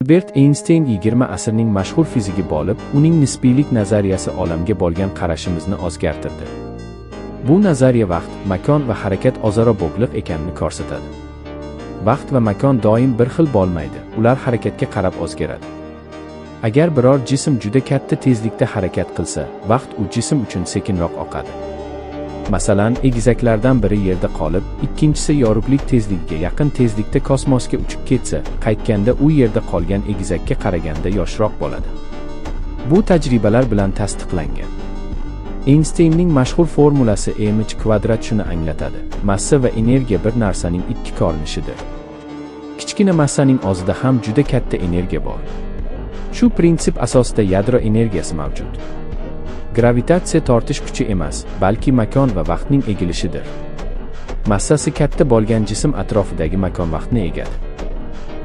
Albert Einstein 20 asrning mashhur fizigi bo'lib, uning nisbiylik nazariyasi olamga bo'lgan qarashimizni o'zgartirdi. Bu nazariya vaqt, makon va harakat o'zaro bog'liq ekanini ko'rsatadi. Vaqt va makon doim bir xil bo'lmaydi, ular harakatga qarab o'zgaradi. Agar biror jism juda katta tezlikda harakat qilsa, vaqt u jism uchun sekinroq oqadi. Masalan, egizaklardan biri yerda qolib, ikkinchisi yorug'lik tezligiga yaqin tezlikda kosmosga uchib ketsa, qaytganda u yerda qolgan egizakka qaraganda yoshroq bo'ladi. Bu tajribalar bilan tasdiqlangan. Einsteinning mashhur formulasi mc² shuni anglatadi. Massa va energiya bir narsaning ikki ko'rinishidir. Kichkina massaning o'zida ham juda katta energiya bor. Shu prinsip asosida yadro energiyasi mavjud. Gravitatsiya tortish kuchi emas, balki makon va vaqtning egilishidir. Massasi katta bo'lgan jism atrofidagi makon vaqtni egadi.